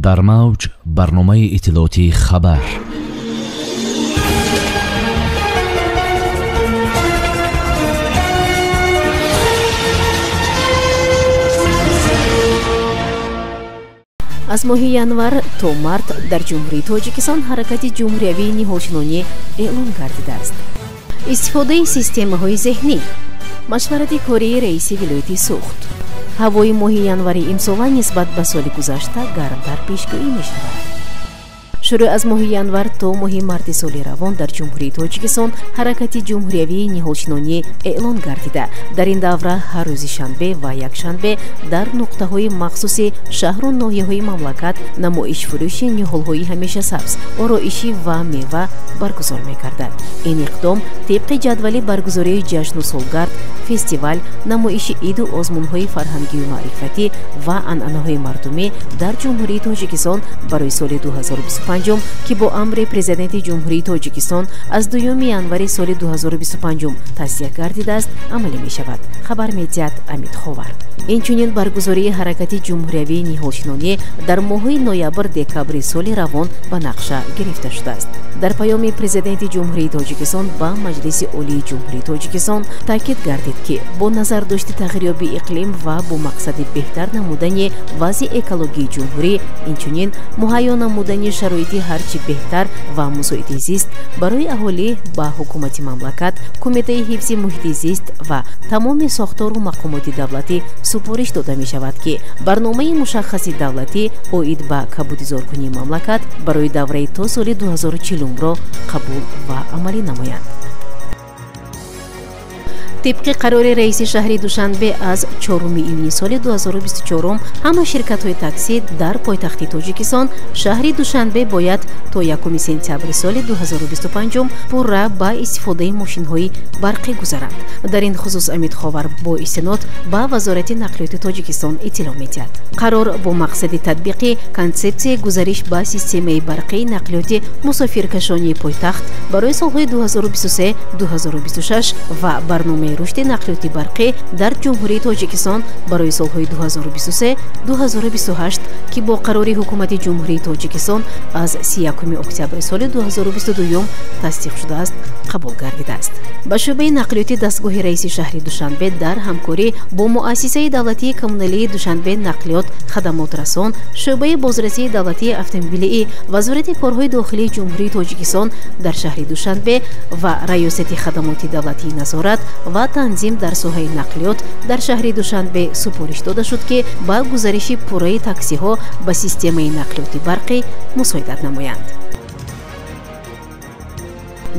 дар мавҷ барномаи иттилоотии хабар. аз моҳи январ то март дар ҷумҳурии тоҷикистон ҳаракати ҷумҳуриявии ниҳолчинонӣ эълон гардидааст. истифодаи системаҳои зеҳнӣ, машварати кории раиси вилояти Суғд. ҳавои моҳи январи имсола нисбат ба соли гузашта гармтар пешгӯӣ мешавад. шурӯъ аз моҳи январ то моҳи марти соли равон дар ҷумҳурии тоҷикистон ҳаракати ҷумҳуриявии ниҳолчинонӣ эълон гардида, дар ин давра ҳар рӯзи шанбе ва якшанбе дар нуқтаҳои махсуси шаҳру ноҳияҳои мамлакат намоишфурӯши ниҳолҳои ҳамешасабз, ороишӣ ва мева баргузор мекардад. ин иқдом тибқи ҷадвали баргузории ҷашну солгард, фестивал, намоиши иду озмунҳои фарҳангию маърифатӣ ва анъанаҳои мардумӣ дар ҷумҳурии тоҷикистон барои соли 2025 ки бо амри президенти ҷумҳурии тоҷикистон аз 2 январи соли 2025 тасдиқ гардидааст, амалӣ мешавад. хабар медиҳад Амид Ховар. инчунин баргузории ҳаракати ҷумҳуриявии ниҳолчинонӣ дар моҳҳои ноябр-декабри соли равон ба нақша гирифта шудааст. дар паёми президенти ҷумҳурии тоҷикистон ба маҷлиси олии ҷумҳурии тоҷикистон таъкид гардид ки бо назардошти тағйирёбии иқлим ва бо мақсади беҳтар намудани вазъи экологии ҷумҳурӣ, инчунин муҳайё намудани шароити ҳарчи беҳтар ва мусоиди зист барои аҳолӣ ба ҳукумати мамлакат, кумитаи ҳифзи муҳити зист ва тамоми сохтору мақомоти давлатӣ супориш дода мешавад ки барномаи мушаххаси давлатӣ оид ба кабудизоркунии мамлакат барои давраи то соли 2040-ро қабул ва амалӣ намоянд. тибқи қарори раиси шаҳри Душанбе аз 4 июни соли 2024 ҳама ширкатҳои таксӣ дар пойтахти тоҷикистон шаҳри Душанбе бояд то 1 сентябри соли 2025 пурра ба истифодаи мошинҳои барқӣ гузаранд. дар ин хусус Амид Ховар бо истинод ба вазорати нақлиёти Тоҷикистон иттилоъ медиҳад. қарор бо мақсади татбиқи консепсияи гузариш ба системаи барқии нақлиёти мусофиркашонии пойтахт барои солҳои 2023-2026 ва барномаи рушди нақлиёти барқӣ дар ҷумҳурии Тоҷикистон барои солҳои 2023-2028 ки бо қарори ҳукумати ҷумҳурии Тоҷикистон аз 31 октябри соли 2022 тасдиқ шудааст, қабул гардидааст. ба шӯъбаи нақлиёти дастгоҳи раиси шаҳри Душанбе дар ҳамкорӣ бо муассисаи давлатии коммуналии Душанбе нақлиёт хадамотрасон, шӯъбаи бозрасии давлатии автомобилии вазорати корҳои дохилии ҷумҳурии Тоҷикистон дар шаҳри Душанбе ва раёсати хадамоти давлатии назорат ва танзим дар соҳаи нақлиёт дар шаҳри Душанбе супориш дода шуд ки ба гузариши пурраи таксиҳо ба системаи нақлиёти барқӣ мусоидат намоянд.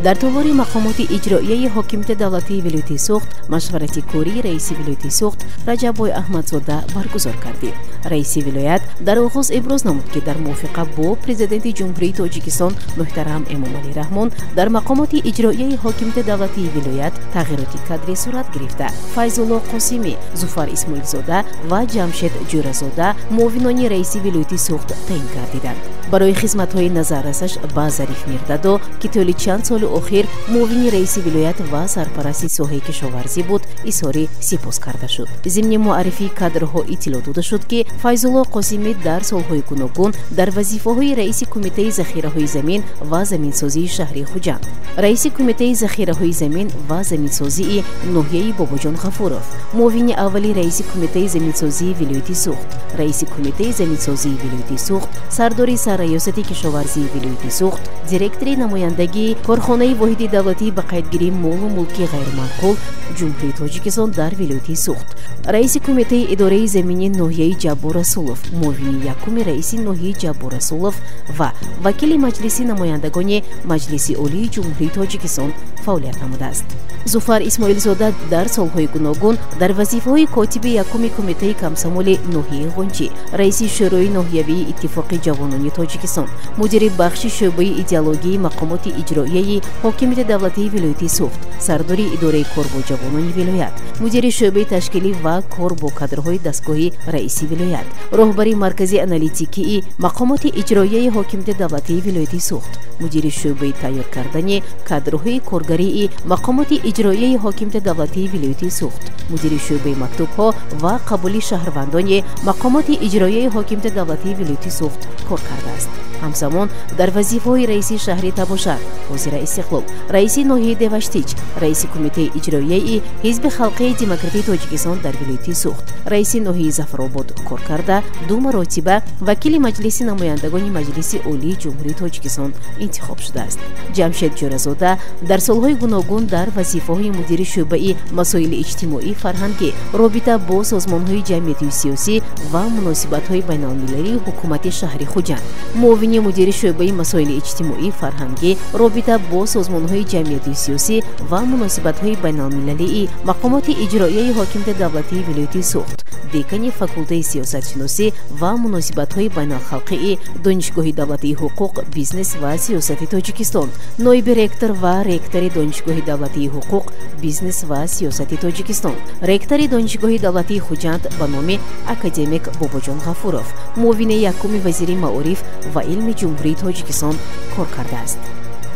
дар толори мақомоти иҷроияи ҳокимияти давлатии вилояти Суғд машварати кории раиси вилояти Суғд Раҷаббой Аҳмадзода баргузор гардид. раиси вилоят дар оғоз иброз намуд ки дар мувофиқа бо президенти ҷумҳурии Тоҷикистон муҳтарам Эмомалӣ Раҳмон дар мақомоти иҷроияи ҳокимияти давлатии вилоят тағйироти кадрӣ сурат гирифта. Файзулло Қосимӣ, Зуфар Исмоилзода ва Ҷамшед Ҷӯразода муовинони раиси вилояти Суғд таъин гардиданд. барои хизматҳои назаррасаш ба Зариф Мирдадо ки толи чанд соли охир муовини раиси вилоят ва сарпарасти соҳаи кишоварзӣ буд, изҳори сипос карда шуд. зимни муаррифии кадрҳо иттилоъ дода шуд ки Файзулло Қосимӣ дар солҳои гуногун дар вазифаҳои раиси кумитаи захираҳои замин ва заминсозии шаҳри Хуҷанд, раиси кумитаи захираҳои замин ва заминсозии ноҳияи Бобоҷон Ғафуров, муовини аввали раиси кумитаи заминсозии вилояти Суғд, раиси кумитаи заминсозии вилояти Суғд, сардори сарраёсати кишоварзии вилояти Суғд, директори намояндагии корхонаи воҳиди давлатии ба қайдгирии молу мулки ғайримаъқул ҷумҳурии Тоҷикистон дар вилояти Суғд, раиси кумитаи идораи заминии ноҳияи Ҷаббор Расулов, муовини якуми раиси ноҳияи Ҷаббор Расулов ва вакили маҷлиси намояндагони Маҷлиси Олии Ҷумҳурии Тоҷикистон фаъолият намудааст. Зуфар Исмоилзода дар солҳои гуногун дар вазифаҳои котиби якуми кумитаи камсамоли ноҳияи Ғунҷӣ, раиси шӯрои ноҳиявии иттифоқи ҷавонони Тоҷикистон, мудири бахши шӯъбаи идеологияи мақомоти иҷроияи идораи ҳокимияти давлатии вилояти суғд, сардори идораи кор бо ҷавонони вилоят, мудири шӯъбаи ташкилӣ ва кор бо кадрҳои дастгоҳи раиси вилоят, роҳбари маркази аналитикии мақомоти иҷроияи ҳокимияти давлатии вилояти суғд, мудири шӯъбаи тайёр кардани кадрҳои коргарии мақомоти иҷроияи ҳокимияти давлатии вилояти суғд, мудири шӯъбаи мактубҳо ва қабули шаҳрвандони мақомоти иҷроияи ҳокимияти давлатии вилояти суғд кор кардааст. ҳамзамон дар вазифаҳои раиси шаҳри Табошар, озира Истиқлол, раиси ноҳияи Деваштич, раиси кумитаи иҷроияи ҳизби халқии демократии Тоҷикистон дар вилояти суғд, раиси ноҳияи Зафаробод кор карда, ду маротиба вакили маҷлиси намояндагони Маҷлиси Олии Ҷумҳурии Тоҷикистон интихоб шудааст. Ҷамшед Ҷӯразода дар солҳои гуногун дар вазифаҳои мудири шӯъбаи масоили иҷтимоӣ, фарҳангӣ, робита бо созмонҳои ҷамъиятии сиёсӣ ва муносибатҳои байналмилалии ҳукумати шаҳри Хуҷанд, муовини мудири шӯъбаи масоили иҷтимоӣ, фарҳангӣ, робита бо созмонҳои ҷамъиятии сиёсӣ ва муносибатҳои байналмилалии мақомоти иҷроияи ҳокимияти давлатии вилояти суғд, декани факултаи сиёсатшиносӣ ва муносибатҳои байналхалқии Донишгоҳи давлатии ҳуқуқ, бизнес ва сиёсати Тоҷикистон, ноиби ректор ва ректори Донишгоҳи давлатии ҳуқуқ, бизнес ва сиёсати Тоҷикистон, ректори Донишгоҳи давлатии Хуҷанд ба номи академик Бобоҷон Ғафуров, муовини якуми вазири маориф ва илми Ҷумҳурии Тоҷикистон кор кардааст.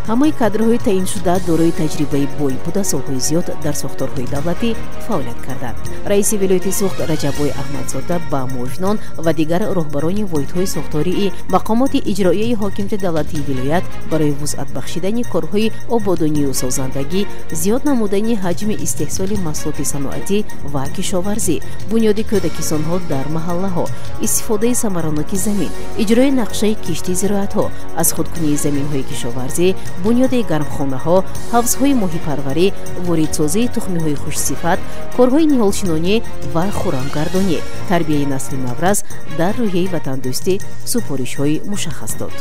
ҳамаи кадрҳои таъиншуда дорои таҷрибаи бой буда солҳои зиёд дар сохторҳои давлатӣ фаъолият карданд. раиси вилояти суғд Раҷаббой Аҳмадзода ба муовинон ва дигар роҳбарони воҳидҳои сохтории мақомоти иҷроияи ҳокимияти давлатии вилоят барои вусъат бахшидани корҳои ободонию созандагӣ, зиёд намудани ҳаҷми истеҳсоли маҳсулоти саноатӣ ва кишоварзӣ, бунёди кӯдакисонҳо дар маҳаллаҳо, истифодаи самароноки замин, иҷрои нақшаи киштии зироатҳо, аз худкунии заминҳои кишоварзӣ, бунёди гармхонаҳо, ҳавзҳои моҳипарварӣ, воридсозии тухмиҳои хушсифат, корҳои ниҳолшинонӣ ва хӯрамгардонӣ, тарбияи насли наврас дар рӯҳияи ватандӯстӣ супоришҳои мушаххас дод.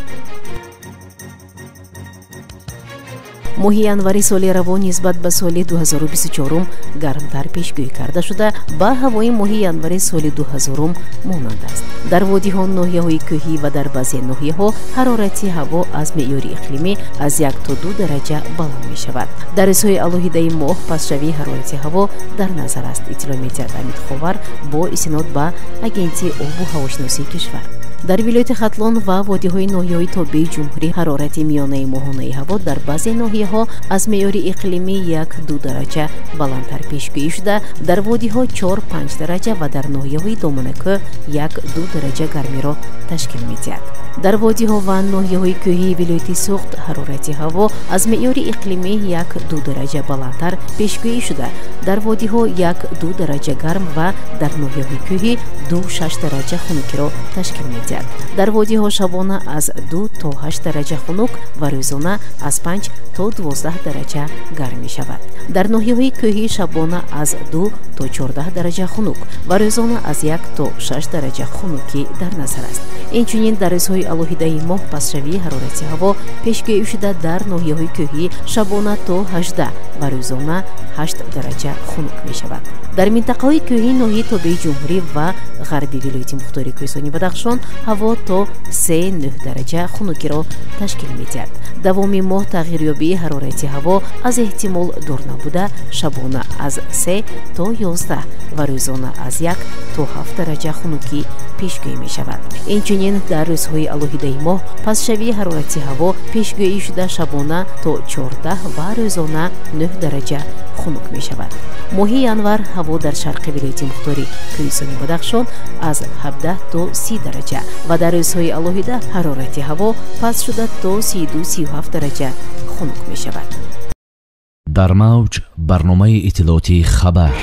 моҳи январи соли равон нисбат ба соли 2024 гармтар пешгӯӣ карда шуда ба ҳавои моҳи январи соли 2000 монанд аст. дар водиҳо, ноҳияҳои кӯҳӣ ва дар баъзе ноҳияҳо ҳарорати ҳаво аз меъёри иқлимӣ аз 1 то 2 дараҷа баланд мешавад. дар рӯзҳои алоҳидаи моҳ пасшавии ҳарорати ҳаво дар назар аст, иттилоъ медиҳад Амид Ховар бо истинод ба агентии обу ҳавошиносии кишвар. дар вилояти Хатлон ва водиҳои ноҳияҳои тобии ҷумҳурӣ ҳарорати миёнаи моҳонаи ҳаво дар баъзе ноҳияҳо аз меъёри иқлимӣ 1-2 дараҷа баландтар пешгӯӣ шуда, дар водиҳо 4-5 дараҷа ва дар ноҳияҳои домонакӯ 1-2 дараҷа гармиро ташкил медиҳад. дар водиҳо ва ноҳияҳои кӯҳии вилояти суғд ҳарорати ҳаво аз меъёри иқлимӣ 1-2 дараҷа баландтар пешгӯӣ шуда, дар водиҳо 1-2 дараҷа гарм ва дар ноҳияҳои кӯҳӣ 2-6 дараҷа хунукиро ташкил медиҳад. дар водиҳо шабона аз 2 то 8 дараҷа хунук ва рӯзона аз 5 то 12 дараҷа гарм мешавад. дар ноҳияҳои кӯҳӣ шабона аз 2 то 14 дараҷа хунук ва рӯзона аз 1 то 6 дараҷа хунукӣ дар назар аст. инчунин дар рӯзҳои алоҳидаи моҳ пасшавии ҳарорати ҳаво пешгӯӣ шуда дар ноҳияҳои кӯҳӣ шабона то 18 ва рӯзона 8 дараҷа хунук мешавад. дар минтақаҳои кӯҳии ноҳияи тобии ҷумҳурӣ ва ғарби вилояти мухтори Кӯҳистони Бадахшон ҳаво то 3-9 дараҷа хунукиро ташкил медиҳад. давоми моҳ тағйирёбии ҳарорати ҳаво аз эҳтимол дур набуда, шабона аз 3 то 11 ва рӯзона аз 1 то 7 дараҷа хунукӣ пешгӯӣ мешавад. инчунин дар рӯзҳои алоҳидаи моҳ пасшавии ҳарорати ҳаво пешгӯӣ шуда шабона то 14 ва рӯзона 9 дараҷа хунук мешавад. моҳи январ ҳаво дар шарқи вилояти мухтори Кӯҳистони Бадахшон аз 17 то 30 дараҷа ва дар рӯзҳои алоҳида ҳарорати ҳаво паст шуда то 32-37 дараҷа хунук мешавад. дар мавҷ барномаи иттилооти хабар.